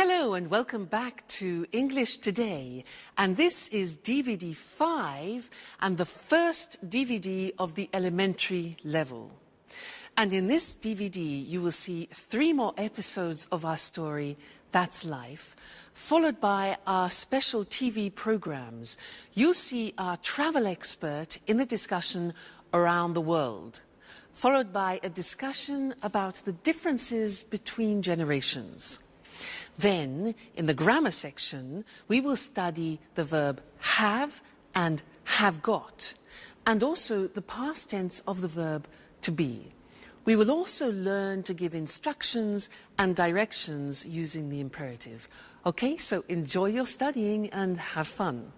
Hello and welcome back to English Today. And this is DVD 5 and the first DVD of the elementary level. And in this DVD you will see 3 more episodes of our story, That's Life, followed by our special TV programs. You'll see our travel expert in the discussion Around the World, followed by a discussion about the differences between generations. Then, in the grammar section, we will study the verb have and have got, and also the past tense of the verb to be. We will also learn to give instructions and directions using the imperative. Okay, so enjoy your studying and have fun.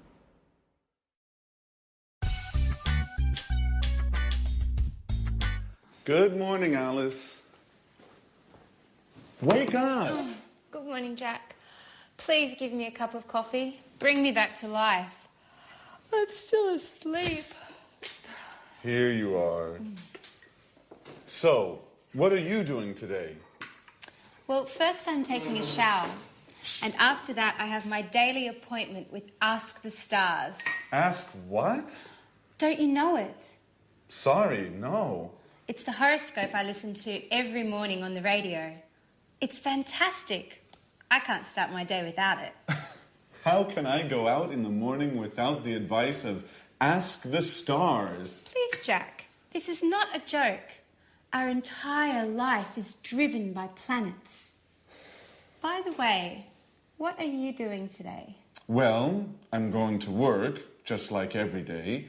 Good morning, Alice. Wake up! Oh, good morning, Jack. Please give me a cup of coffee. Bring me back to life. I'm still asleep. Here you are. So, what are you doing today? Well, first I'm taking a shower. And after that, I have my daily appointment with Ask the Stars. Ask what? Don't you know it? Sorry, no. It's the horoscope I listen to every morning on the radio. It's fantastic. I can't start my day without it. How can I go out in the morning without the advice of Ask the Stars? Please, Jack, this is not a joke. Our entire life is driven by planets. By the way, what are you doing today? Well, I'm going to work, just like every day.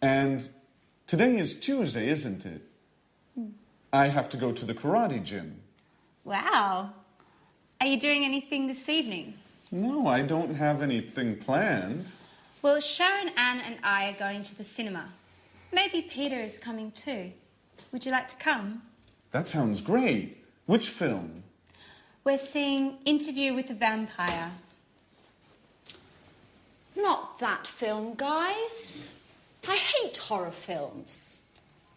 And today is Tuesday, isn't it? I have to go to the karate gym. Wow. Are you doing anything this evening? No, I don't have anything planned. Well, Sharon, Anne and I are going to the cinema. Maybe Peter is coming too. Would you like to come? That sounds great. Which film? We're seeing Interview with a Vampire. Not that film, guys. I hate horror films.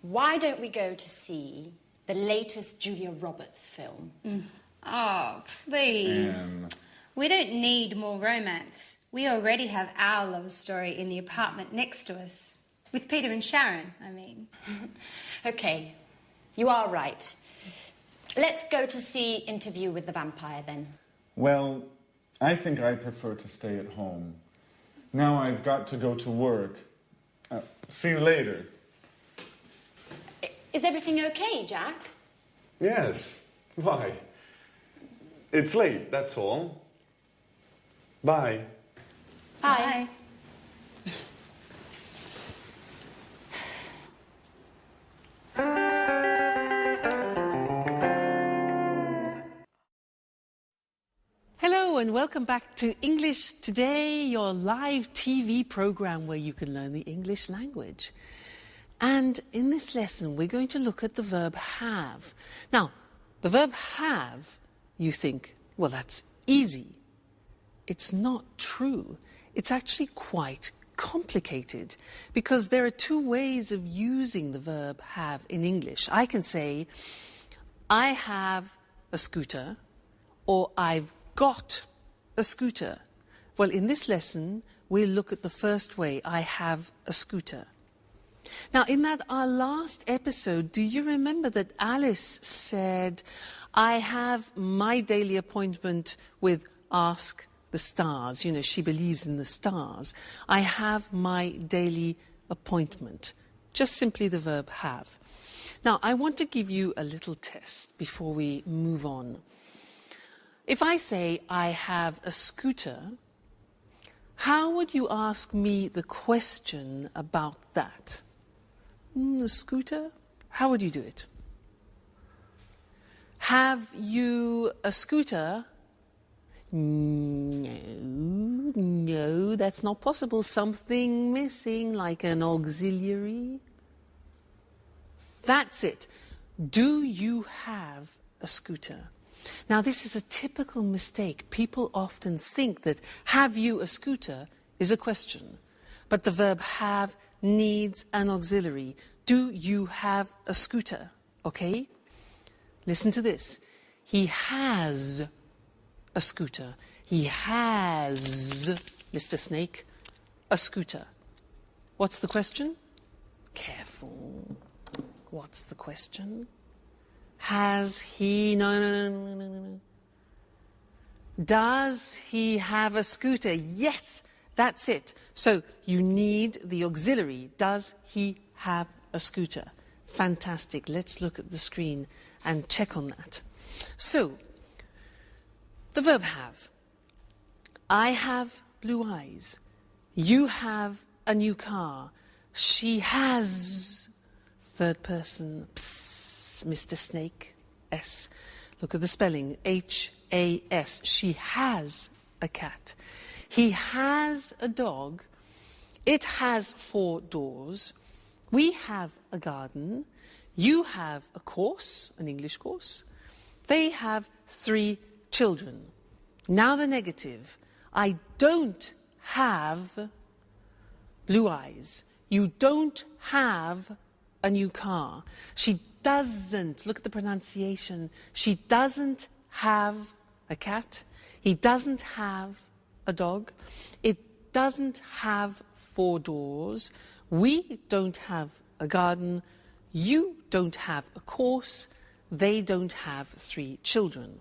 Why don't we go to see the latest Julia Roberts film? Oh, please. We don't need more romance. We already have our love story in the apartment next to us. With Peter and Sharon, I mean. Okay, you are right. Let's go to see Interview with the Vampire, then. Well, I think I prefer to stay at home. Now I've got to go to work. See you later. Is everything okay, Jack? Yes. Why? It's late, that's all. Bye. Bye. Hello and welcome back to English Today, your live TV program where you can learn the English language. And in this lesson, we're going to look at the verb have. Now, the verb have, you think, well, that's easy. It's not true. It's actually quite complicated because there are 2 ways of using the verb have in English. I can say, I have a scooter, or I've got a scooter. Well, in this lesson, we'll look at the first way, I have a scooter. Now, in our last episode, do you remember that Alice said, I have my daily appointment with Ask the Stars. You know, she believes in the stars. I have my daily appointment. Just simply the verb have. Now, I want to give you a little test before we move on. If I say, I have a scooter, how would you ask me the question about that? A scooter? How would you do it? Have you a scooter? No, that's not possible. Something missing, like an auxiliary. That's it. Do you have a scooter? Now, this is a typical mistake. People often think that have you a scooter is a question. But the verb have needs an auxiliary. Do you have a scooter? Okay? Listen to this. He has a scooter. He has, Mr. Snake, a scooter. What's the question? Careful. What's the question? Has he... No. Does he have a scooter? Yes, that's it. So you need the auxiliary. Does he have a scooter? Fantastic. Let's look at the screen and check on that. So, the verb have. I have blue eyes. You have a new car. She has, third person, psst, Mr. Snake, S. Look at the spelling, H-A-S. She has a cat. He has a dog. It has 4 doors. We have a garden. You have a course, an English course. They have 3 children. Now the negative. I don't have blue eyes. You don't have a new car. She doesn't, look at the pronunciation, she doesn't have a cat. He doesn't have a dog. It doesn't have 4 doors. We don't have a garden. You don't have a course. They don't have 3 children.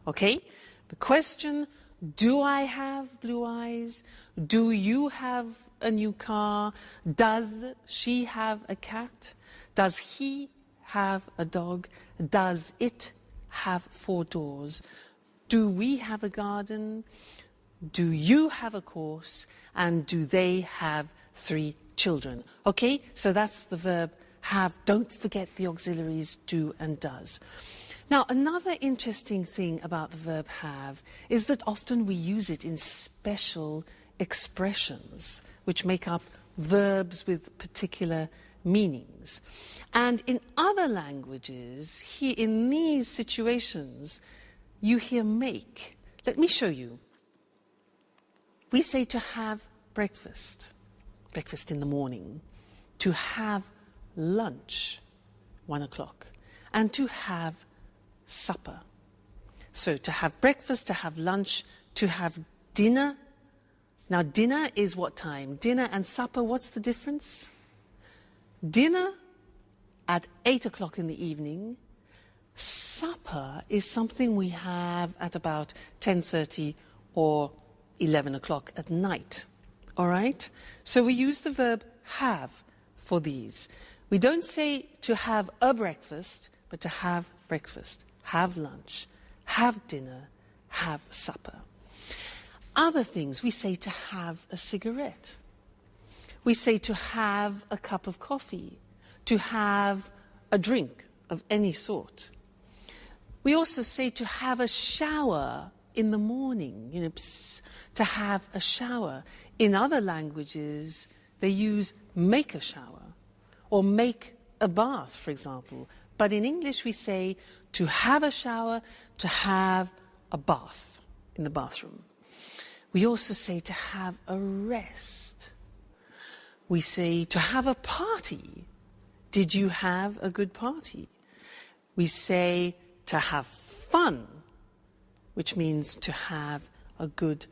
Okay? The question, do I have blue eyes? Do you have a new car? Does she have a cat? Does he have a dog? Does it have 4 doors? Do we have a garden? Do you have a course? And do they have 3 children? Okay, so that's the verb have. Don't forget the auxiliaries do and does. Now, another interesting thing about the verb have is that often we use it in special expressions which make up verbs with particular meanings. And in other languages, in these situations, you hear make. Let me show you. We say to have breakfast in the morning, to have lunch, 1 o'clock, and to have supper. So to have breakfast, to have lunch, to have dinner. Now dinner is what time? Dinner and supper, what's the difference? Dinner at 8 o'clock in the evening. Supper is something we have at about 10:30 or 11 o'clock at night. All right? So we use the verb have for these. We don't say to have a breakfast, but to have breakfast, have lunch, have dinner, have supper. Other things, we say to have a cigarette. We say to have a cup of coffee, to have a drink of any sort. We also say to have a shower in the morning, to have a shower. In other languages, they use make a shower or make a bath, for example. But in English, we say to have a shower, to have a bath in the bathroom. We also say to have a rest. We say to have a party. Did you have a good party? We say to have fun, which means to have a good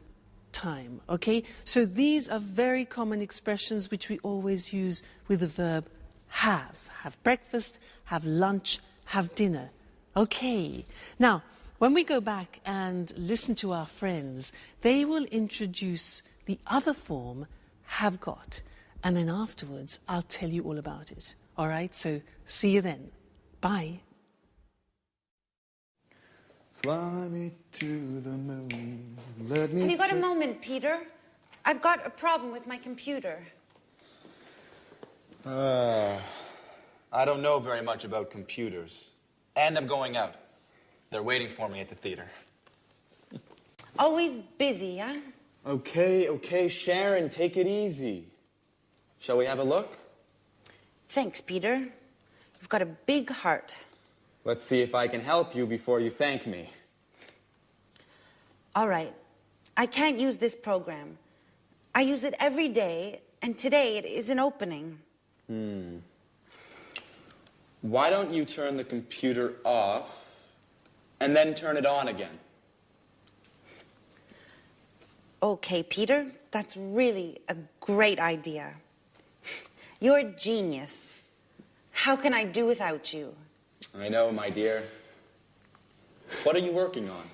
time. Okay? So these are very common expressions which we always use with the verb have. Have breakfast, have lunch, have dinner. Okay. Now, when we go back and listen to our friends, they will introduce the other form, have got. And then afterwards, I'll tell you all about it. All right? So see you then. Bye. Fly me to the moon. Let me. Have you got a moment, Peter? I've got a problem with my computer. I don't know very much about computers. And I'm going out. They're waiting for me at the theater. Always busy, huh? Okay, Sharon, take it easy. Shall we have a look? Thanks, Peter. You've got a big heart. Let's see if I can help you before you thank me. All right. I can't use this program. I use it every day, and today it isn't opening. Why don't you turn the computer off and then turn it on again? Okay, Peter, that's really a great idea. You're a genius. How can I do without you? I know, my dear. What are you working on?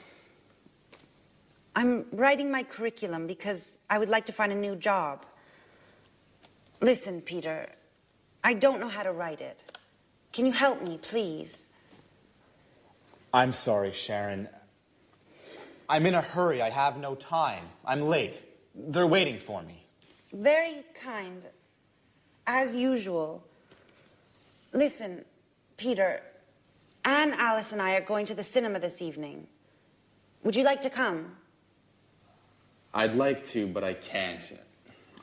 I'm writing my curriculum because I would like to find a new job. Listen, Peter, I don't know how to write it. Can you help me, please? I'm sorry, Sharon. I'm in a hurry. I have no time. I'm late. They're waiting for me. Very kind, as usual. Listen, Peter, Anne, Alice, and I are going to the cinema this evening. Would you like to come? I'd like to, but I can't.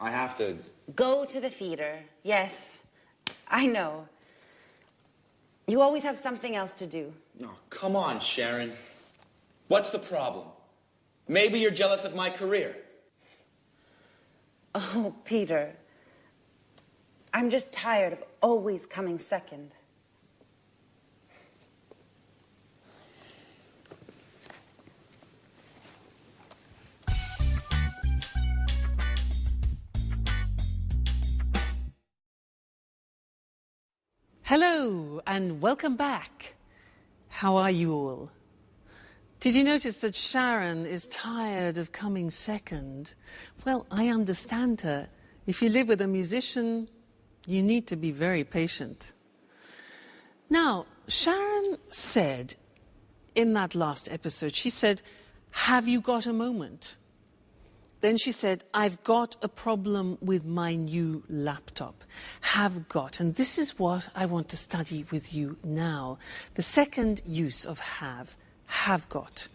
I have to... Go to the theater. Yes, I know. You always have something else to do. Oh, come on, Sharon. What's the problem? Maybe you're jealous of my career. Oh, Peter, I'm just tired of always coming second. Hello and welcome back. How are you all? Did you notice that Sharon is tired of coming second? Well, I understand her. If you live with a musician, you need to be very patient. Now, Sharon said in that last episode, she said, "Have you got a moment?" Then she said, "I've got a problem with my new laptop." Have got. And this is what I want to study with you now. The second use of have got.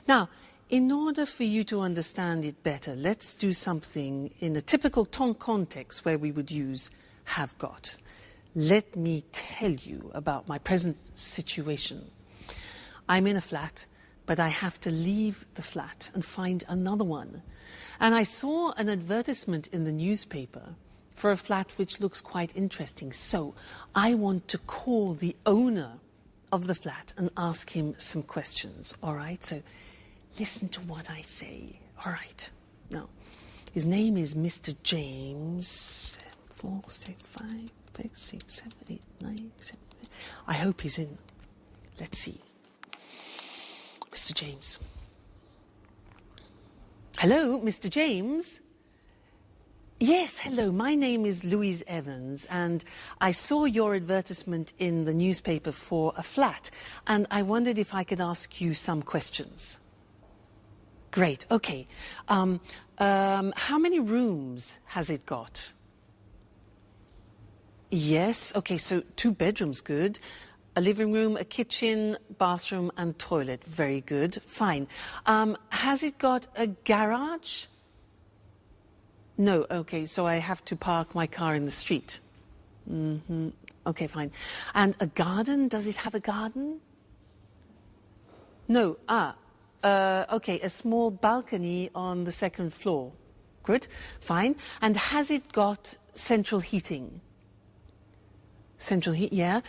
Now, in order for you to understand it better, let's do something in a typical Thông context where we would use have got. Let me tell you about my present situation. I'm in a flat, but I have to leave the flat and find another one. And I saw an advertisement in the newspaper for a flat which looks quite interesting. So I want to call the owner of the flat and ask him some questions. All right, so listen to what I say. All right. Now, his name is Mr. James. 4, 6, 5, 6, 7, 8, 9, 7. I hope he's in. Let's see. Mr. James. Hello, Mr. James. Yes, hello. My name is Louise Evans, and I saw your advertisement in the newspaper for a flat, and I wondered if I could ask you some questions. Great, okay. How many rooms has it got? Yes, okay, so 2 bedrooms, good. A living room, a kitchen, bathroom, and toilet. Very good, fine. Has it got a garage? No, okay, so I have to park my car in the street. Okay, fine. And a garden, does it have a garden? No, okay, a small balcony on the 2nd floor. Good, fine. And has it got central heating? Central heat, yeah.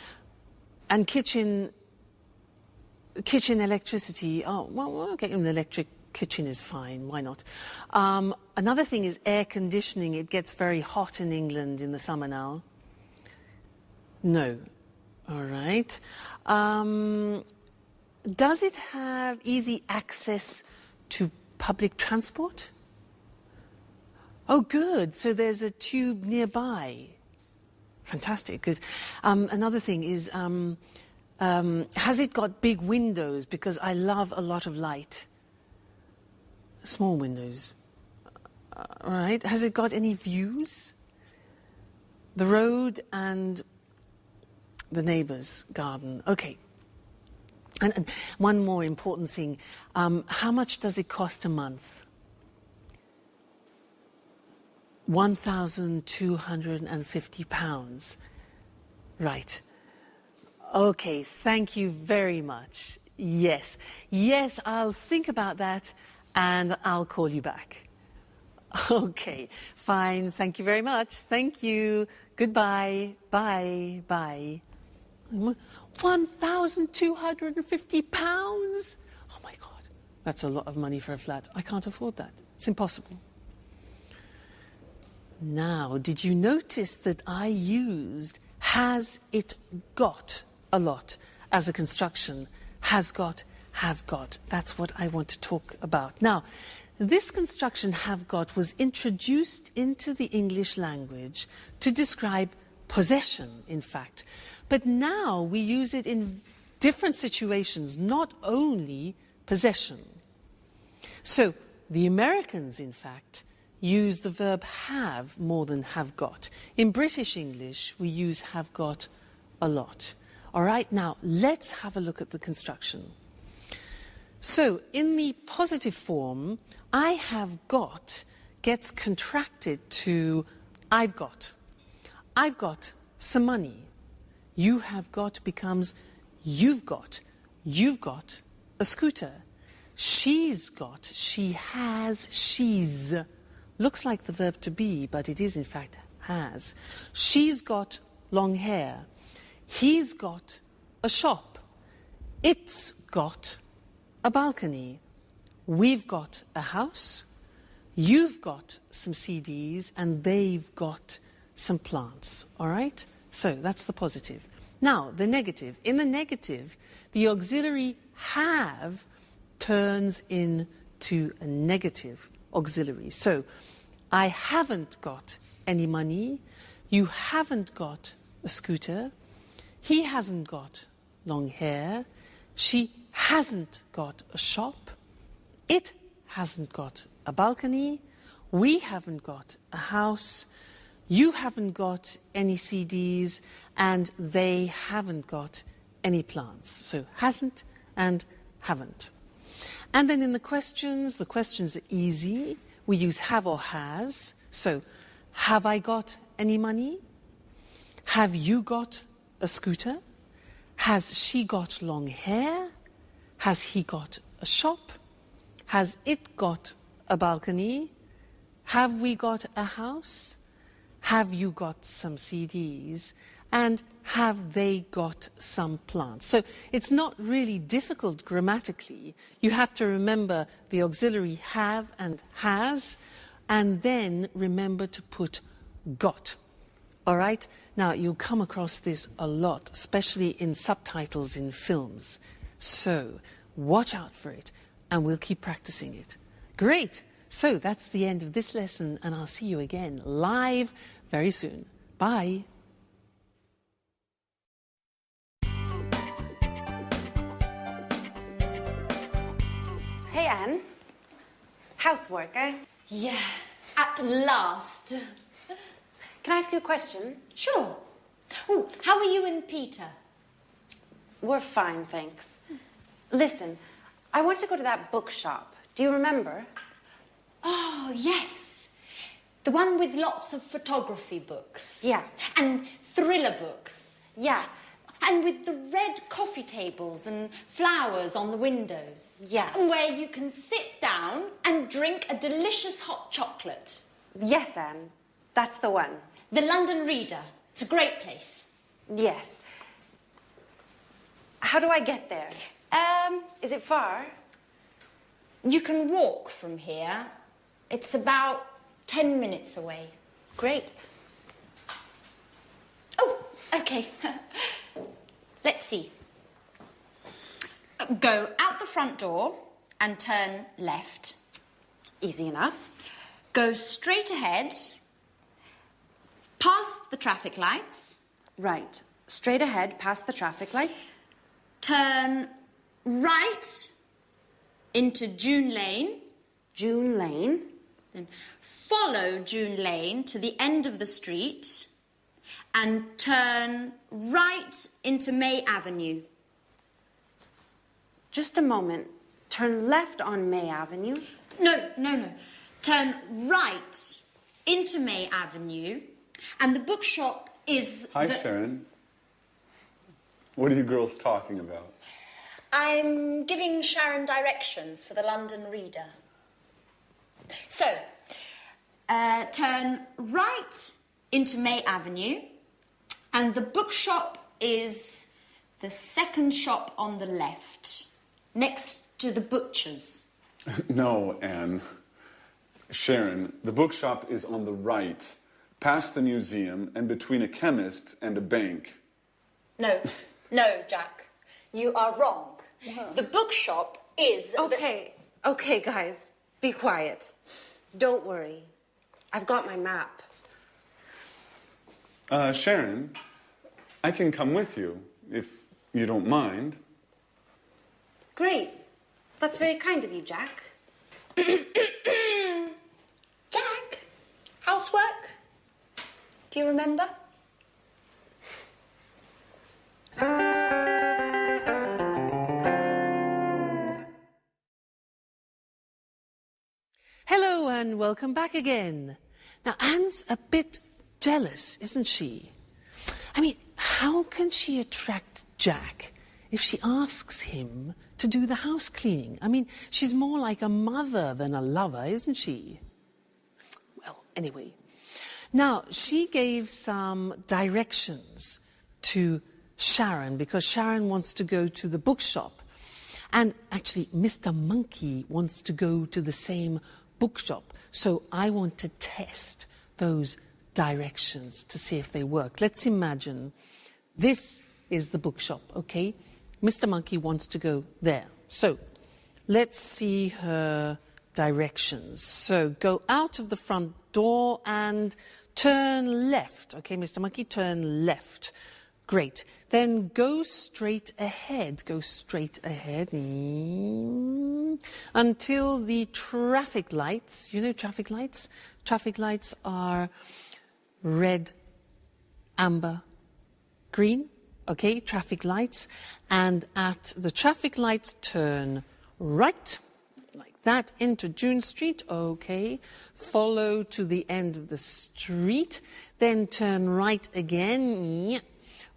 And kitchen electricity, oh, well, okay, an electric kitchen is fine, why not? Another thing is air conditioning. It gets very hot in England in the summer now. No. All right. Does it have easy access to public transport? Oh, good. So there's a tube nearby. Fantastic, good. Another thing is, has it got big windows? Because I love a lot of light. Small windows. All right. Has it got any views? The road and the neighbour's garden. Okay. And one more important thing. How much does it cost a month? £1,250. Right. Okay, thank you very much. Yes. Yes, I'll think about that and I'll call you back. Okay, fine. Thank you very much. Thank you. Goodbye. Bye. Bye. £1,250? Oh my God. That's a lot of money for a flat. I can't afford that. It's impossible. Now, did you notice that I used has it got a lot as a construction? Has got, have got. That's what I want to talk about. Now, this construction have got was introduced into the English language to describe possession, in fact. But now we use it in different situations, not only possession. So the Americans, in fact, use the verb have more than have got. In British English, we use have got a lot. All right, now let's have a look at the construction. So in the positive form, I have got gets contracted to I've got. I've got some money. You have got becomes you've got. You've got a scooter. She's got, she has, she's. Looks like the verb to be, but it is in fact has. She's got long hair. He's got a shop. It's got a balcony. We've got a house. You've got some CDs, and they've got some plants. All right? So that's the positive. Now, the negative. In the negative, the auxiliary have turns into a negative auxiliary. So, I haven't got any money. You haven't got a scooter. He hasn't got long hair. She hasn't got a shop. It hasn't got a balcony. We haven't got a house. You haven't got any CDs. And they haven't got any plants. So hasn't and haven't. And then in the questions are easy. We use have or has. So, have I got any money? Have you got a scooter? Has she got long hair? Has he got a shop? Has it got a balcony? Have we got a house? Have you got some CDs? And have they got some plants? So it's not really difficult grammatically. You have to remember the auxiliary have and has, and then remember to put got. All right? Now, you'll come across this a lot, especially in subtitles in films. So watch out for it, and we'll keep practicing it. Great! So that's the end of this lesson, and I'll see you again live very soon. Bye! Hey, Anne. Housework, eh? Yeah, at last. Can I ask you a question? Sure. Oh, how are you and Peter? We're fine, thanks. Listen, I want to go to that bookshop. Do you remember? Oh, yes. The one with lots of photography books. Yeah. And thriller books. Yeah. And with the red coffee tables and flowers on the windows. Yeah. And where you can sit down and drink a delicious hot chocolate. Yes, Anne. That's the one. The London Reader. It's a great place. Yes. How do I get there? Is it far? You can walk from here. It's about 10 minutes away. Great. Oh, okay. Let's see. Go out the front door and turn left. Easy enough. Go straight ahead, past the traffic lights. Right. Straight ahead, past the traffic lights. Turn right into June Lane. June Lane. Then follow June Lane to the end of the street and turn right into May Avenue. Just a moment. Turn left on May Avenue. No. Turn right into May Avenue, and the bookshop is... Hi, Sharon. What are you girls talking about? I'm giving Sharon directions for the London Reader. So, turn right into May Avenue, and the bookshop is the second shop on the left, next to the butcher's. No, Anne. Sharon, the bookshop is on the right, past the museum and between a chemist and a bank. No, no, Jack. You are wrong. The bookshop is... Okay, guys. Be quiet. Don't worry. I've got my map. Sharon, I can come with you, if you don't mind. Great. That's very kind of you, Jack. Jack, housework? Do you remember? Hello and welcome back again. Now, Anne's a bit jealous, isn't she? I mean, how can she attract Jack if she asks him to do the house cleaning? I mean, she's more like a mother than a lover, isn't she? Well, anyway. Now, she gave some directions to Sharon because Sharon wants to go to the bookshop. And actually, Mr. Monkey wants to go to the same bookshop. So I want to test those directions to see if they work. Let's imagine this is the bookshop, okay? Mr. Monkey wants to go there. So let's see her directions. So go out of the front door and turn left. Okay, Mr. Monkey, turn left. Great. Then go straight ahead. Go straight ahead until the traffic lights, you know traffic lights? Traffic lights are red, amber, green. Okay, traffic lights. And at the traffic lights, turn right, like that, into June Street. Okay. Follow to the end of the street. Then turn right again.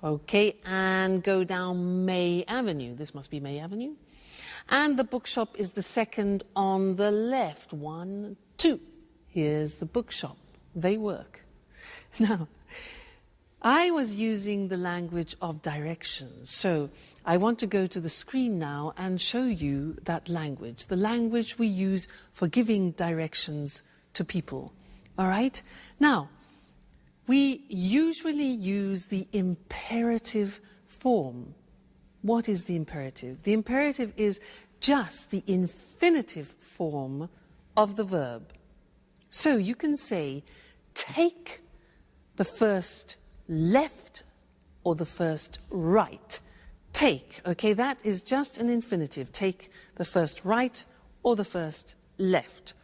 Okay, and go down May Avenue. This must be May Avenue. And the bookshop is the second on the left. 1, 2. Here's the bookshop. They work. Now, I was using the language of directions. So I want to go to the screen now and show you that language, the language we use for giving directions to people. All right? Now, we usually use the imperative form. What is the imperative? The imperative is just the infinitive form of the verb. So you can say, take the first left or the first right. Take, okay, that is just an infinitive. Take the first right or the first left.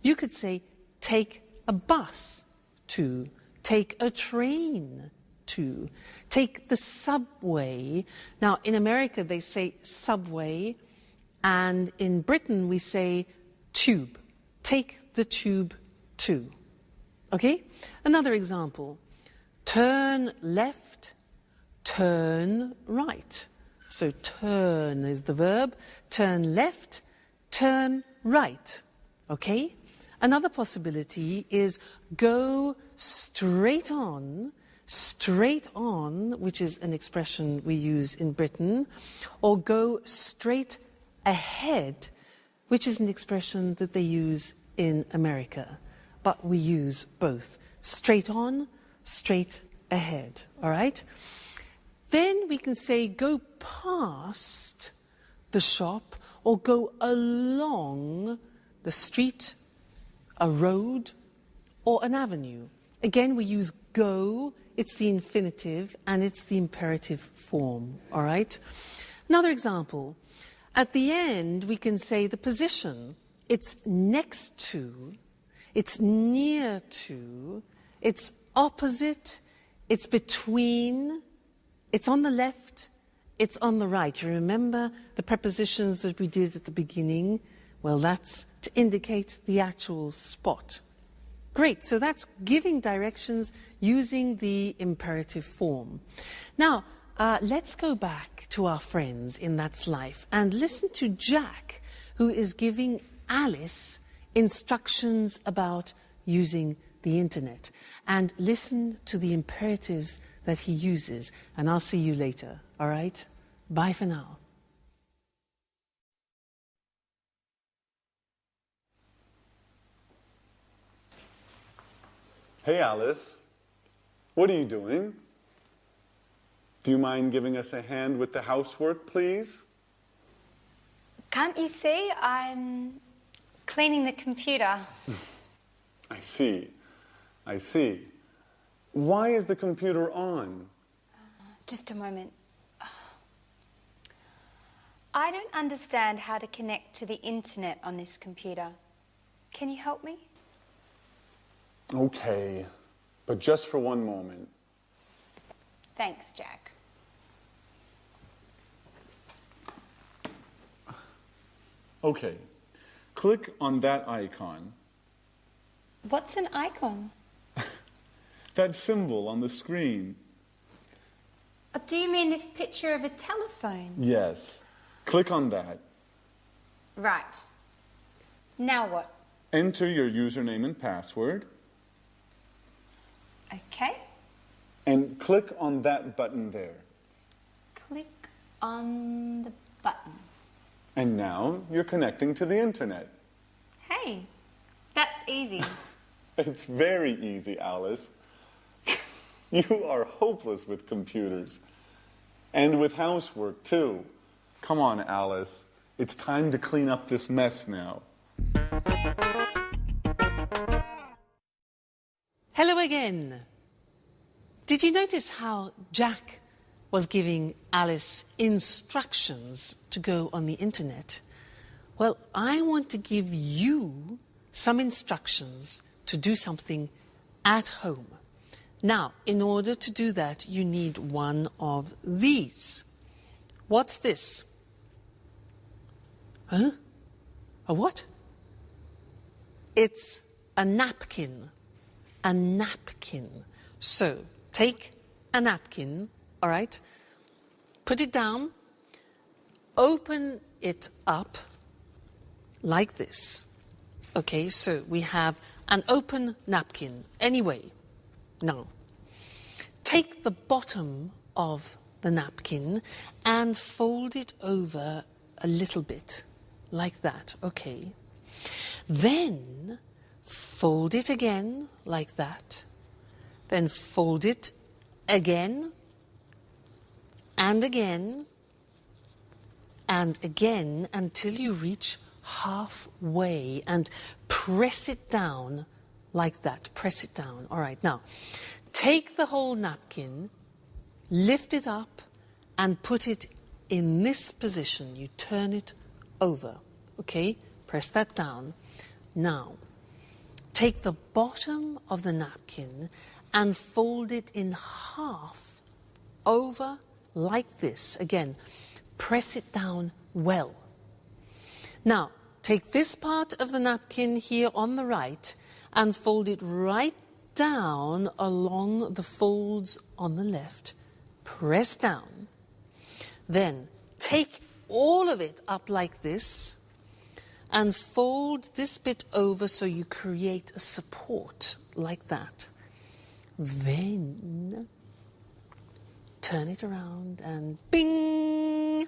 You could say, take a bus to. Take a train to. Take the subway. Now, in America, they say subway, and in Britain, we say tube. Take the tube to. Okay? Another example. Turn left, turn right. So turn is the verb. Turn left, turn right. Okay? Another possibility is go straight on, which is an expression we use in Britain, or go straight ahead, which is an expression that they use in America. But we use both. Straight on, straight ahead. All right? Then we can say go past the shop or go along the street, a road, or an avenue. Again, we use go, it's the infinitive, and it's the imperative form, all right? Another example. At the end, we can say the position. It's next to, it's near to, it's opposite, it's between, it's on the left, it's on the right. You remember the prepositions that we did at the beginning? Well, that's to indicate the actual spot. Great, so that's giving directions using the imperative form. Now, let's go back to our friends in That's Life and listen to Jack, who is giving Alice instructions about using the internet. And listen to the imperatives that he uses. And I'll see you later, all right? Bye for now. Hey, Alice. What are you doing? Do you mind giving us a hand with the housework, please? Can't you see? I'm cleaning the computer. I see. I see. Why is the computer on? Just a moment. I don't understand how to connect to the internet on this computer. Can you help me? Okay, but just for one moment. Thanks, Jack. Okay, click on that icon. What's an icon? That symbol on the screen. Do you mean this picture of a telephone? Yes. Click on that. Right. Now what? Enter your username and password. Okay. And click on that button there. Click on the button. And now you're connecting to the internet. Hey, that's easy. It's very easy, Alice. You are hopeless with computers. And with housework, too. Come on, Alice. It's time to clean up this mess now. Hello again. Did you notice how Jack was giving Alice instructions to go on the internet? Well, I want to give you some instructions to do something at home. Now, in order to do that, you need one of these. What's this? Huh? A what? It's a napkin. A napkin. So, take a napkin, all right? Put it down. Open it up like this. Okay, so we have an open napkin. Anyway, now, take the bottom of the napkin and fold it over a little bit, like that, okay? Then fold it again, like that. Then fold it again, and again, and again, until you reach halfway, and press it down like that. Press it down. All right, now, take the whole napkin, lift it up, and put it in this position. You turn it over, okay? Press that down. Now, take the bottom of the napkin and fold it in half over like this. Again, press it down well. Now, take this part of the napkin here on the right and fold it right down along the folds on the left. Press down. Then take all of it up like this and fold this bit over so you create a support like that. Then turn it around and bing!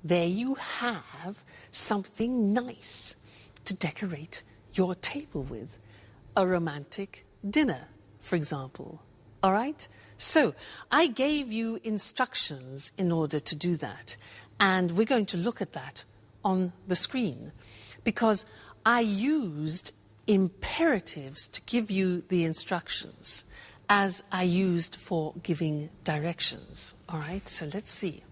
There you have something nice to decorate your table with. A romantic dinner, for example. All right? So I gave you instructions in order to do that. And we're going to look at that on the screen because I used imperatives to give you the instructions as I used for giving directions. All right? So let's see.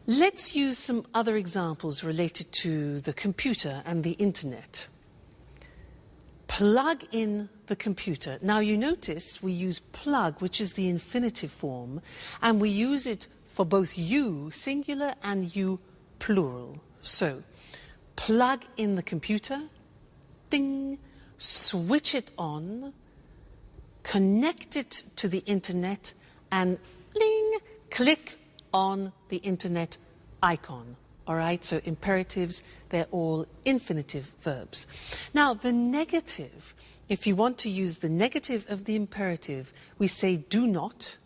Let's use some other examples related to the computer and the internet. Plug in the computer. Now you notice we use plug, which is the infinitive form, and we use it for both you, singular, and you, plural. So, plug in the computer, ding, switch it on, connect it to the internet, and ding, click on the internet icon. All right, so imperatives, they're all infinitive verbs. Now, the negative, if you want to use the negative of the imperative, we say do not,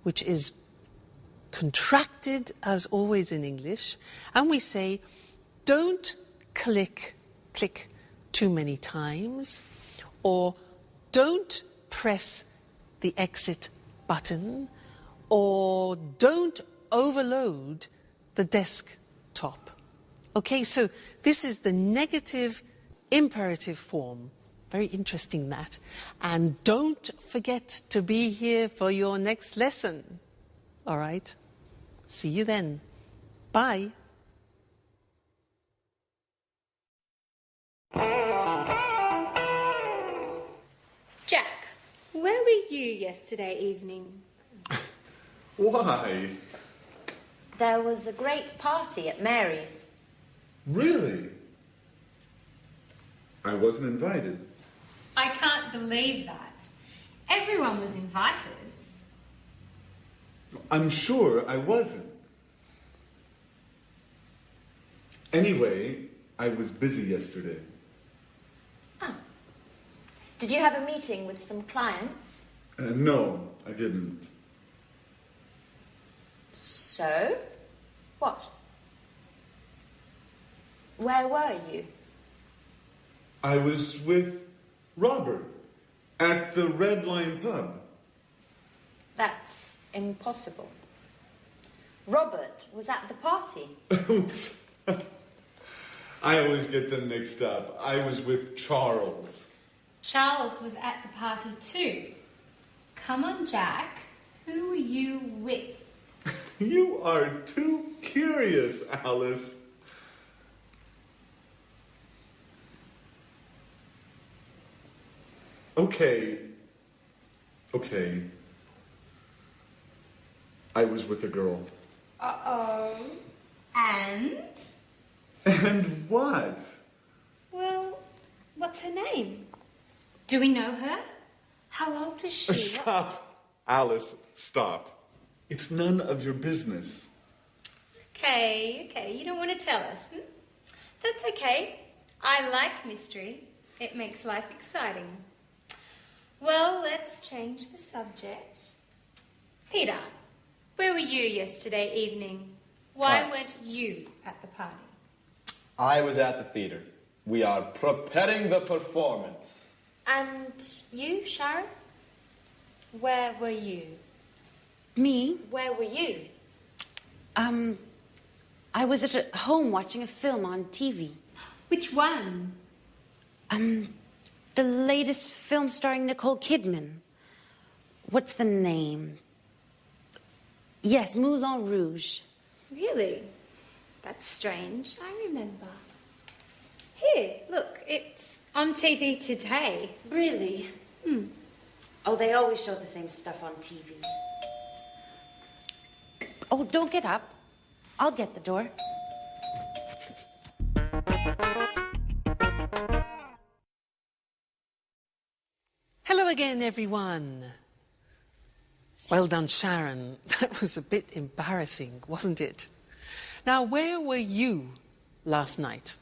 which is contracted as always in English, and we say don't click too many times, or don't press the exit button or don't overload the desktop. Okay, so this is the negative imperative form. Very interesting, that. And don't forget to be here for your next lesson. All right? See you then. Bye. Jack, where were you yesterday evening? Why? There was a great party at Mary's. Really? I wasn't invited. I can't believe that. Everyone was invited. I'm sure I wasn't. Anyway, I was busy yesterday. Ah. Did you have a meeting with some clients? No, I didn't. So? What? Where were you? I was with Robert at the Red Lion pub. That's impossible. Robert was at the party. Oops. I always get them mixed up. I was with Charles. Charles was at the party too. Come on, Jack. Who were you with? You are too curious, Alice. Okay. I was with a girl. Uh-oh. And? And what? Well, what's her name? Do we know her? How old is she? Stop. Alice, stop. It's none of your business. Okay, you don't want to tell us. That's okay. I like mystery. It makes life exciting. Well, let's change the subject. Peter, where were you yesterday evening? Why weren't you at the party? I was at the theater. We are preparing the performance. And you, Sharon? Where were you? Me? Where were you? I was at home watching a film on TV. Which one? The latest film starring Nicole Kidman. What's the name? Yes, Moulin Rouge. Really? That's strange. I remember. Here, look, it's on TV today. Really? Oh, they always show the same stuff on TV. Oh, don't get up. I'll get the door. Hello again, everyone. Well done, Sharon. That was a bit embarrassing, wasn't it? Now, where were you last night?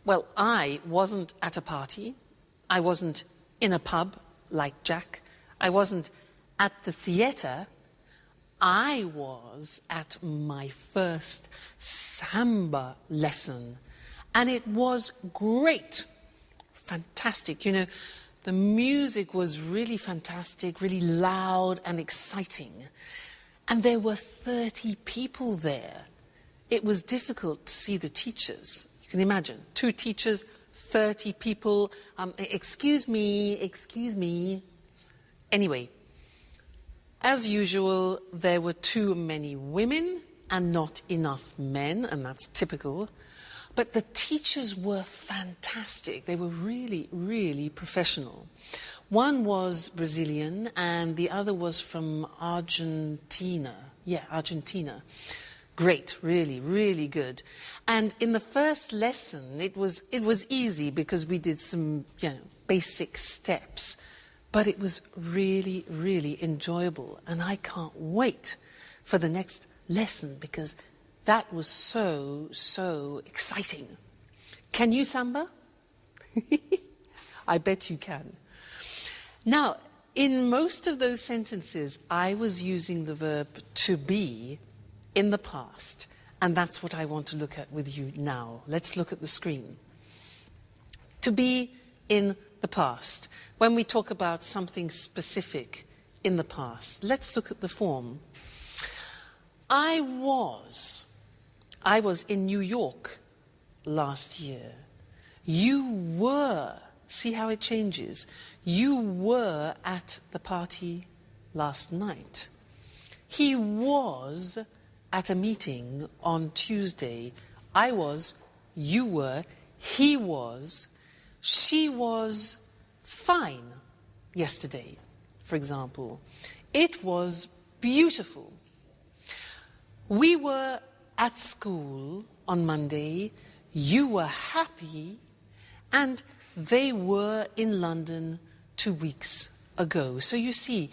Well, I wasn't at a party. I wasn't in a pub like Jack. I wasn't at the theatre. I was at my first samba lesson, and it was great. Fantastic. You know, the music was really fantastic, really loud and exciting. And there were 30 people there. It was difficult to see the teachers. You can imagine, 2 teachers, 30 people. Excuse me. Anyway, as usual, there were too many women and not enough men, and that's typical. But the teachers were fantastic. They were really, really professional. One was Brazilian and the other was from Argentina. Yeah, Argentina. Great, really, really good. And in the first lesson, it was easy because we did some, basic steps. But it was really, really enjoyable. And I can't wait for the next lesson because that was so exciting. Can you samba? I bet you can. Now, in most of those sentences, I was using the verb to be in the past. And that's what I want to look at with you now. Let's look at the screen. To be in the past, when we talk about something specific in the past. Let's look at the form. I was in New York last year. You were, see how it changes? You were at the party last night. He was at a meeting on Tuesday. I was, you were, he was, she was fine yesterday, for example. It was beautiful. We were at school on Monday. You were happy. And they were in London 2 weeks ago. So you see,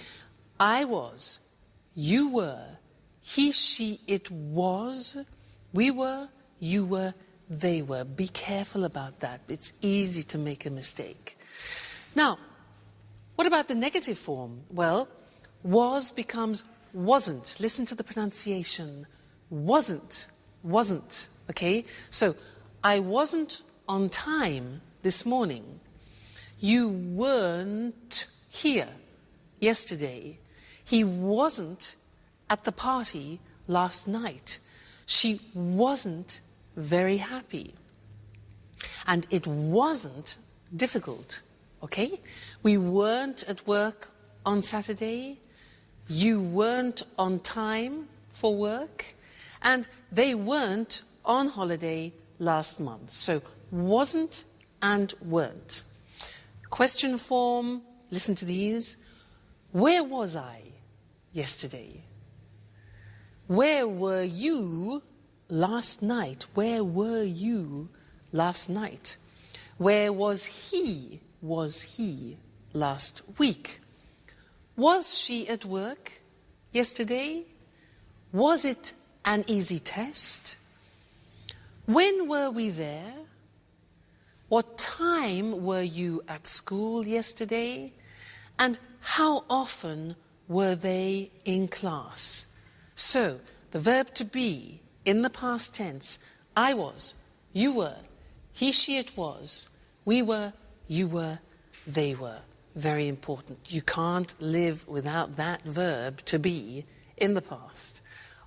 I was, you were, he, she, it was, we were, you were, they were. Be careful about that. It's easy to make a mistake. Now, what about the negative form? Well, was becomes wasn't. Listen to the pronunciation. Wasn't, wasn't. Okay? So, I wasn't on time this morning. You weren't here yesterday. He wasn't at the party last night. She wasn't very happy. And it wasn't difficult, okay? We weren't at work on Saturday. You weren't on time for work. And they weren't on holiday last month. So wasn't and weren't. Question form, listen to these. Where was I yesterday? Where were you last night? Where were you last night? Where was he last week? Was she at work yesterday? Was it an easy test? When were we there? What time were you at school yesterday? And how often were they in class? So, the verb to be in the past tense, I was, you were, he, she, it was, we were, you were, they were. Very important. You can't live without that verb to be in the past.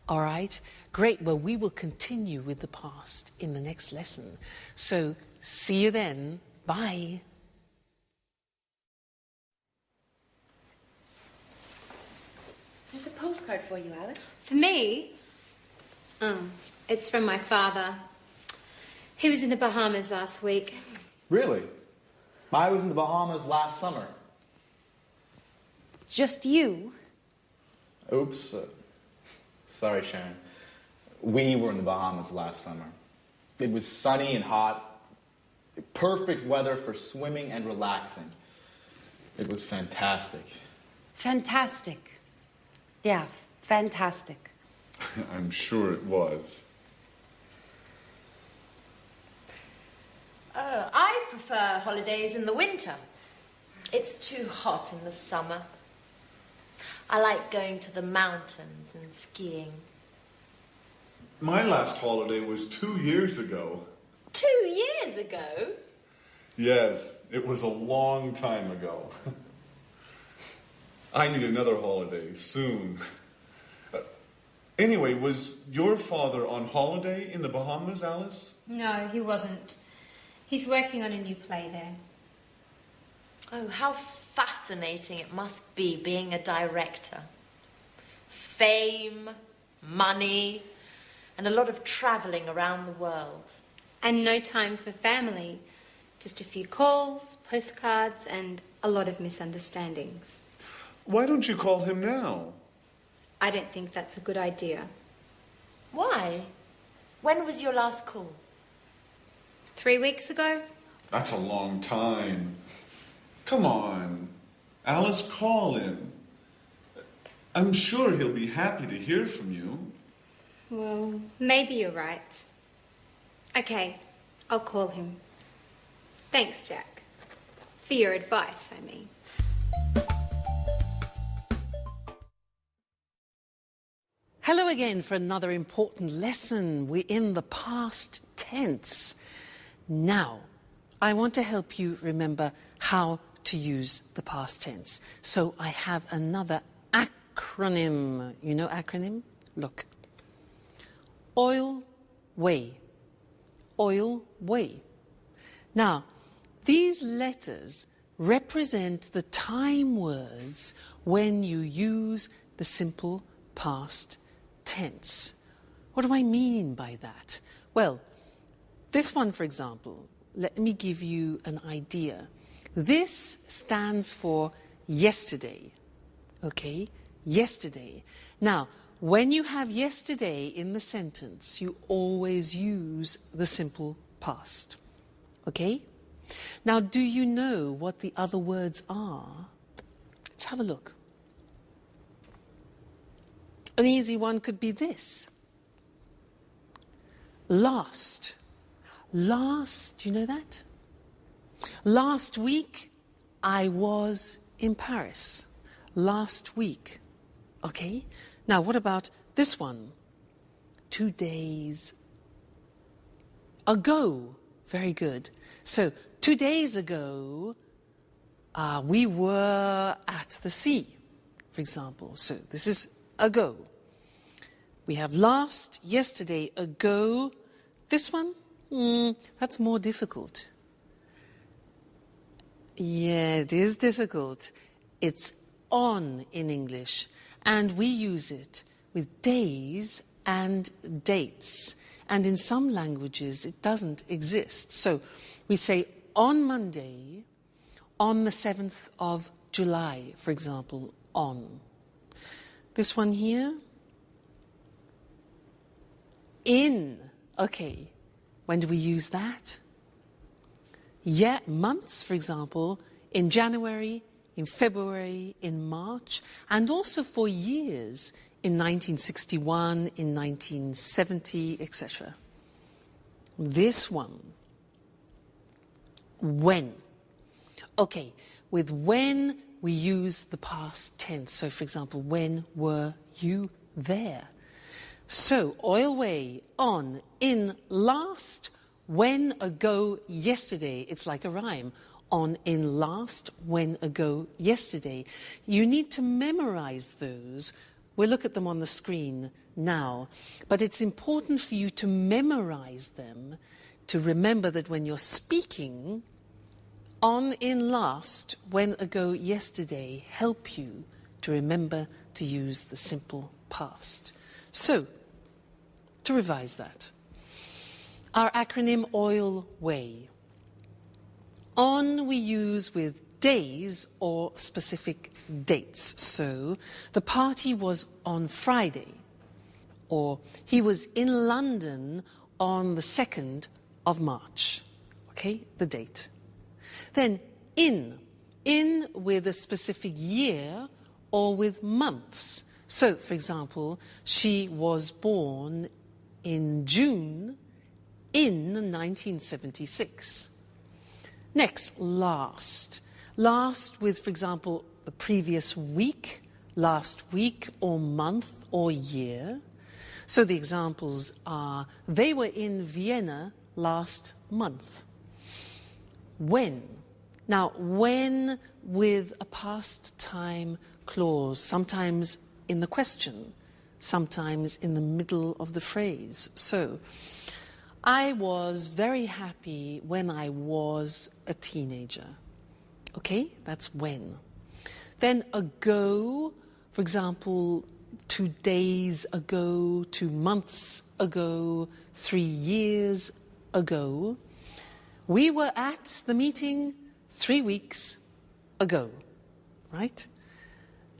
All right? Great. Well, we will continue with the past in the next lesson. So, see you then. Bye. There's a postcard for you, Alice. For me? Oh, it's from my father. He was in the Bahamas last week. Really? I was in the Bahamas last summer. Just you? Oops. Sorry, Sharon. We were in the Bahamas last summer. It was sunny and hot. Perfect weather for swimming and relaxing. It was fantastic. Fantastic. Yeah, fantastic. I'm sure it was. I prefer holidays in the winter. It's too hot in the summer. I like going to the mountains and skiing. My last holiday was 2 years ago. 2 years ago? Yes, it was a long time ago. I need another holiday soon. Anyway, was your father on holiday in the Bahamas, Alice? No, he wasn't. He's working on a new play there. Oh, how fascinating it must be being a director. Fame, money, and a lot of travelling around the world. And no time for family. Just a few calls, postcards, and a lot of misunderstandings. Why don't you call him now? I don't think that's a good idea. Why? When was your last call? 3 weeks ago? That's a long time. Come on, Alice, call him. I'm sure he'll be happy to hear from you. Well, maybe you're right. Okay, I'll call him. Thanks, Jack. For your advice, I mean. Hello again for another important lesson. We're in the past tense. Now, I want to help you remember how to use the past tense. So I have another acronym. You know acronym? Look. Oil, way. Oil, way. Now, these letters represent the time words when you use the simple past tense. What do I mean by that? Well, this one, for example, let me give you an idea. This stands for yesterday. Okay? Yesterday. Now, when you have yesterday in the sentence, you always use the simple past. Okay? Now, do you know what the other words are? Let's have a look. An easy one could be this. Last. Last, do you know that? Last week, I was in Paris. Last week. Okay? Now, what about this one? 2 days ago. Very good. So, 2 days ago, we were at the sea, for example. So, this is ago. We have last, yesterday, ago. This one? That's more difficult. Yeah, it is difficult. It's on in English, and we use it with days and dates. And in some languages, it doesn't exist. So we say on Monday, on the 7th of July, for example, on. This one here, in. Okay, when do we use that? Yeah, months, for example, in January, in February, in March, and also for years, in 1961, in 1970, etc. This one, when. Okay, with when we use the past tense. So, for example, when were you there? So, oil way, on, in, last, when, ago, yesterday. It's like a rhyme. On, in, last, when, ago, yesterday. You need to memorize those. We'll look at them on the screen now. But it's important for you to memorize them, to remember that when you're speaking, on, in, last, when, ago, yesterday help you to remember to use the simple past. So, to revise that. Our acronym OIL WAY. On we use with days or specific dates. So, the party was on Friday, or he was in London on the 2nd of March. Okay, the date. Then in with a specific year or with months. So, for example, she was born in June in 1976. Next, last. Last with, for example, the previous week, last week or month or year. So the examples are, they were in Vienna last month. When. Now, when with a past time clause, sometimes in the question, sometimes in the middle of the phrase. So, I was very happy when I was a teenager. Okay, that's when. Then ago, for example, 2 days ago, 2 months ago, 3 years ago. We were at the meeting 3 weeks ago, right?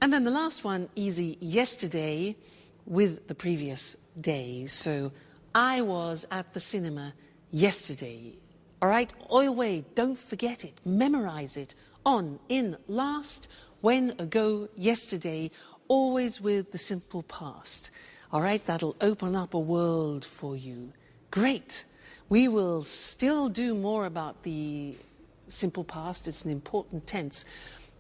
And then the last one, easy, yesterday with the previous day. So, I was at the cinema yesterday. All right, oil way, don't forget it, memorize it. On, in, last, when, ago, yesterday, always with the simple past. All right, that'll open up a world for you. Great. We will still do more about the simple past. It's an important tense.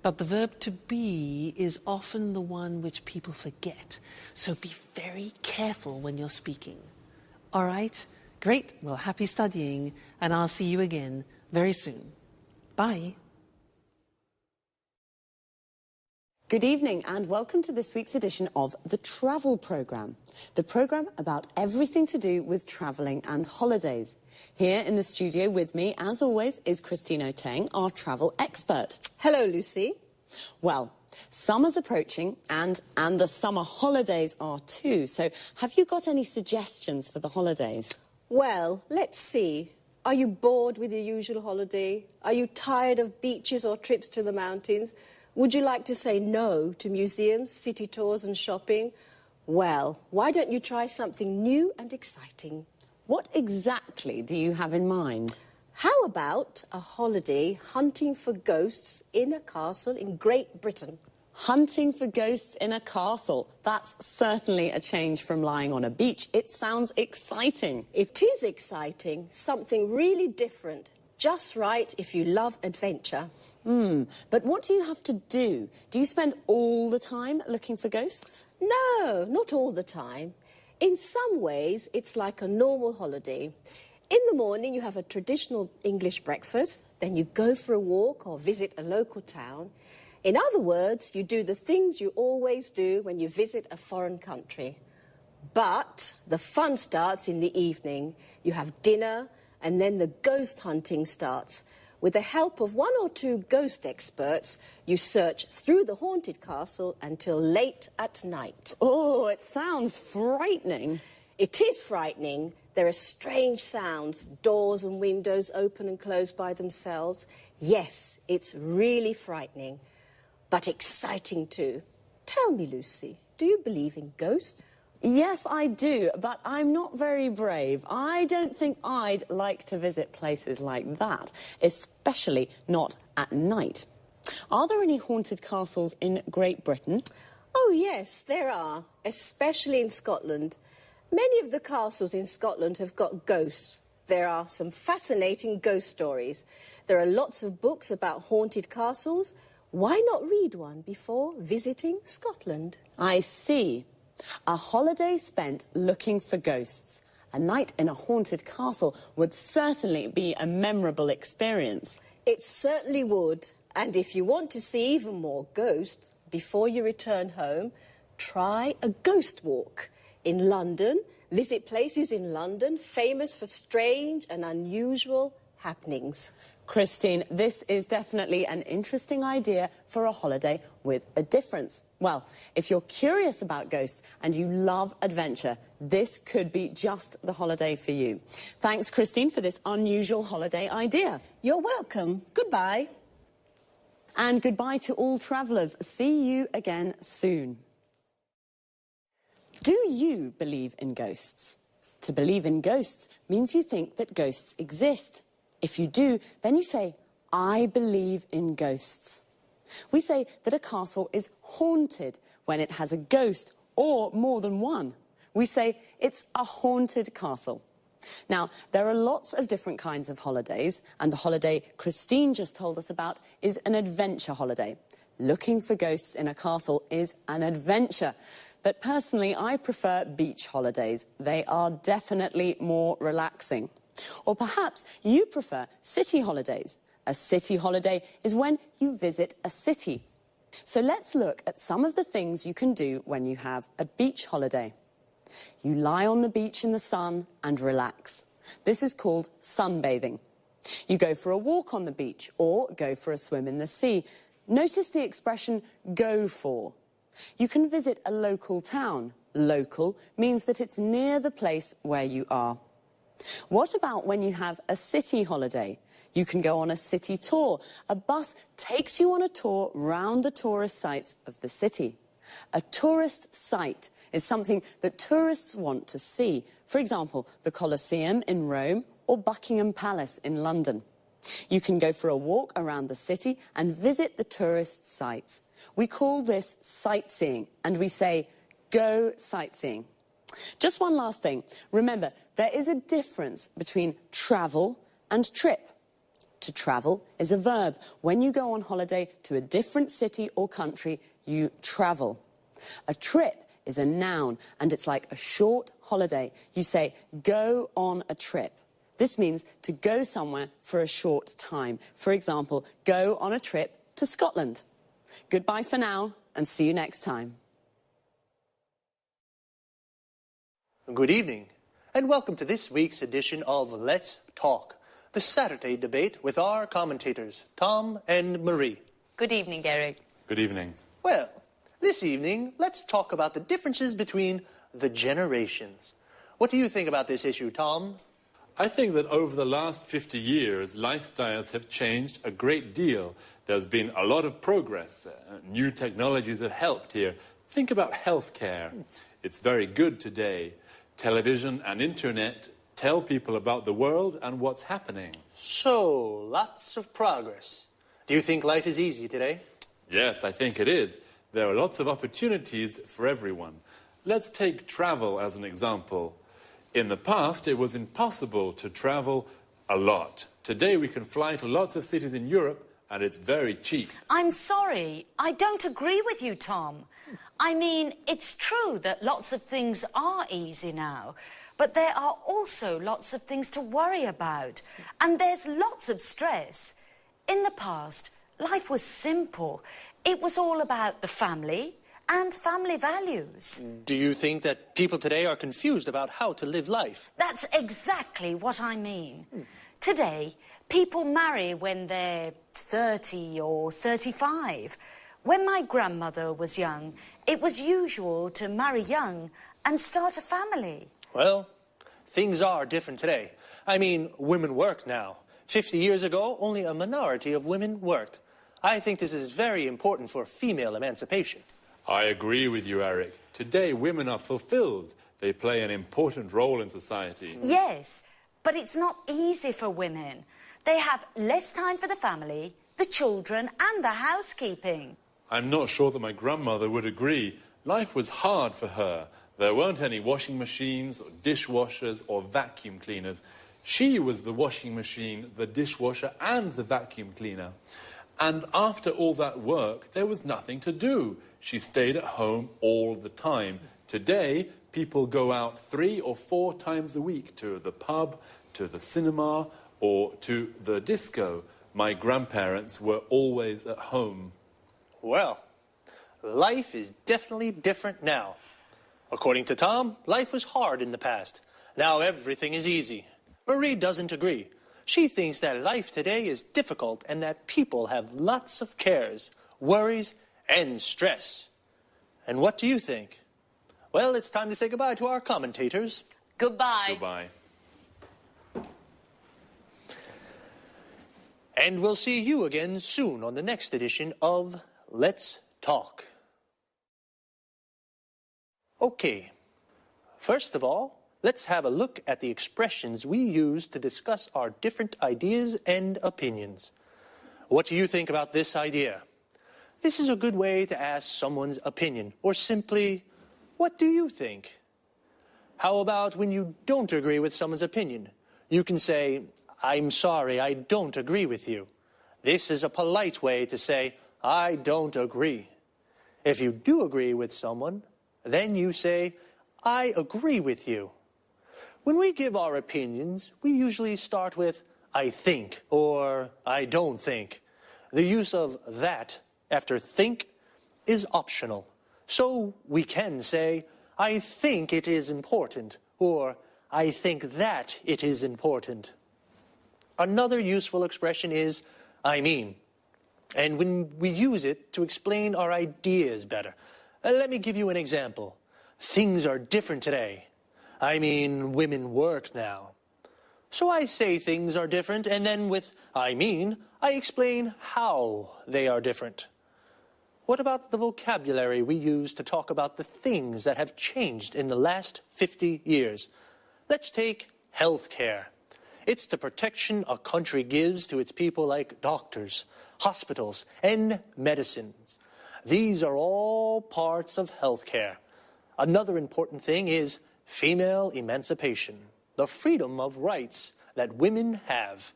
But the verb to be is often the one which people forget. So be very careful when you're speaking. All right? Great. Well, happy studying, and I'll see you again very soon. Bye. Good evening and welcome to this week's edition of The Travel Programme, the programme about everything to do with travelling and holidays. Here in the studio with me, as always, is Christine O'Teng, our travel expert. Hello, Lucy. Well, summer's approaching and the summer holidays are too, so have you got any suggestions for the holidays? Well, let's see. Are you bored with your usual holiday? Are you tired of beaches or trips to the mountains? Would you like to say no to museums, city tours and shopping? Well, why don't you try something new and exciting? What exactly do you have in mind? How about a holiday hunting for ghosts in a castle in Great Britain? Hunting for ghosts in a castle. That's certainly a change from lying on a beach. It sounds exciting. It is exciting. Something really different. Just right if you love adventure. But what do you have to do? Do you spend all the time looking for ghosts? No, not all the time. In some ways, it's like a normal holiday. In the morning, you have a traditional English breakfast, then you go for a walk or visit a local town. In other words, you do the things you always do when you visit a foreign country. But the fun starts in the evening. You have dinner, and then the ghost hunting starts. With the help of one or two ghost experts, you search through the haunted castle until late at night. Oh, it sounds frightening. It is frightening. There are strange sounds, doors and windows open and close by themselves. Yes, it's really frightening, but exciting too. Tell me, Lucy, do you believe in ghosts? Yes, I do, but I'm not very brave. I don't think I'd like to visit places like that, especially not at night. Are there any haunted castles in Great Britain? Oh, yes, there are, especially in Scotland. Many of the castles in Scotland have got ghosts. There are some fascinating ghost stories. There are lots of books about haunted castles. Why not read one before visiting Scotland? I see. A holiday spent looking for ghosts. A night in a haunted castle would certainly be a memorable experience. It certainly would. And if you want to see even more ghosts, before you return home, try a ghost walk. In London, visit places in London famous for strange and unusual happenings. Christine, this is definitely an interesting idea for a holiday with a difference. Well, if you're curious about ghosts and you love adventure, this could be just the holiday for you. Thanks, Christine, for this unusual holiday idea. You're welcome. Goodbye. And goodbye to all travellers. See you again soon. Do you believe in ghosts? To believe in ghosts means you think that ghosts exist. If you do, then you say, I believe in ghosts. We say that a castle is haunted when it has a ghost or more than one. We say it's a haunted castle. Now, there are lots of different kinds of holidays, and the holiday Christine just told us about is an adventure holiday. Looking for ghosts in a castle is an adventure. But personally, I prefer beach holidays. They are definitely more relaxing. Or perhaps you prefer city holidays. A city holiday is when you visit a city. So let's look at some of the things you can do when you have a beach holiday. You lie on the beach in the sun and relax. This is called sunbathing. You go for a walk on the beach or go for a swim in the sea. Notice the expression go for. You can visit a local town. Local means that it's near the place where you are. What about when you have a city holiday? You can go on a city tour. A bus takes you on a tour round the tourist sites of the city. A tourist site is something that tourists want to see. For example, the Colosseum in Rome or Buckingham Palace in London. You can go for a walk around the city and visit the tourist sites. We call this sightseeing, and we say, go sightseeing. Just one last thing. Remember, there is a difference between travel and trip. To travel is a verb. When you go on holiday to a different city or country, you travel. A trip is a noun, and it's like a short holiday. You say, go on a trip. This means to go somewhere for a short time. For example, go on a trip to Scotland. Goodbye for now, and see you next time. Good evening, and welcome to this week's edition of Let's Talk, the Saturday debate with our commentators, Tom and Marie. Good evening, Eric. Good evening. Well, this evening, let's talk about the differences between the generations. What do you think about this issue, Tom? I think that over the last 50 years, lifestyles have changed a great deal. There's been a lot of progress. New technologies have helped here. Think about healthcare. It's very good today. Television and internet tell people about the world and what's happening. So, lots of progress. Do you think life is easy today? Yes, I think it is. There are lots of opportunities for everyone. Let's take travel as an example. In the past, it was impossible to travel a lot. Today, we can fly to lots of cities in Europe, and it's very cheap. I'm sorry, I don't agree with you, Tom. I mean, it's true that lots of things are easy now, but there are also lots of things to worry about, and there's lots of stress. In the past, life was simple. It was all about the family and family values. Do you think that people today are confused about how to live life? That's exactly what I mean. Today, people marry when they're 30 or 35. When my grandmother was young, it was usual to marry young and start a family. Well, things are different today. I mean, women work now. 50 years ago, only a minority of women worked. I think this is very important for female emancipation. I agree with you, Eric. Today, women are fulfilled. They play an important role in society. Yes, but it's not easy for women. They have less time for the family, the children, and the housekeeping. I'm not sure that my grandmother would agree. Life was hard for her. There weren't any washing machines, or dishwashers, or vacuum cleaners. She was the washing machine, the dishwasher, and the vacuum cleaner. And after all that work, there was nothing to do. She stayed at home all the time. Today, people go out 3 or 4 times a week to the pub, to the cinema, or to the disco. My grandparents were always at home. Well, life is definitely different now. According to Tom, life was hard in the past. Now everything is easy. Marie doesn't agree. She thinks that life today is difficult and that people have lots of cares, worries, and stress. And what do you think? Well, it's time to say goodbye to our commentators. Goodbye. Goodbye. And we'll see you again soon on the next edition of Let's Talk. Okay, first of all, let's have a look at the expressions we use to discuss our different ideas and opinions. What do you think about this idea? This is a good way to ask someone's opinion, or simply, what do you think? How about when you don't agree with someone's opinion? You can say, I'm sorry, I don't agree with you. This is a polite way to say, I don't agree. If you do agree with someone, then you say, I agree with you. When we give our opinions, we usually start with, I think, or I don't think. The use of that after think is optional. So we can say, I think it is important, or I think that it is important. Another useful expression is, I mean. And when we use it to explain our ideas better. Let me give you an example. Things are different today. I mean, women work now. So I say things are different, and then with I mean, I explain how they are different. What about the vocabulary we use to talk about the things that have changed in the last 50 years? Let's take healthcare. It's the protection a country gives to its people like doctors, hospitals, and medicines. These are all parts of healthcare. Another important thing is female emancipation, the freedom of rights that women have.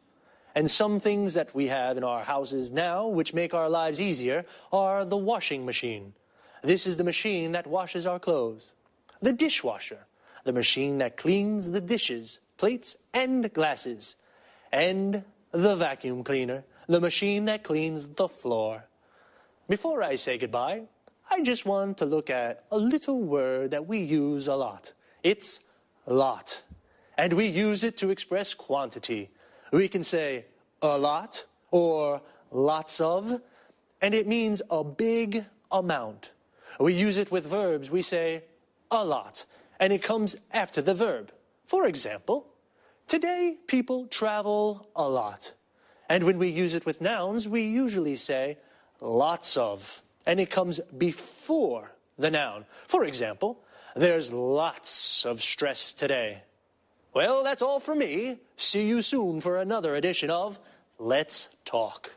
And some things that we have in our houses now, which make our lives easier, are the washing machine. This is the machine that washes our clothes. The dishwasher, the machine that cleans the dishes. plates, and glasses. And the vacuum cleaner, the machine that cleans the floor. Before I say goodbye, I just want to look at a little word that we use a lot. It's lot. And we use it to express quantity. We can say a lot or lots of, and it means a big amount. We use it with verbs. We say a lot, and it comes after the verb. For example, today people travel a lot. And when we use it with nouns, we usually say lots of, and it comes before the noun. For example, there's lots of stress today. Well, that's all for me. See you soon for another edition of Let's Talk.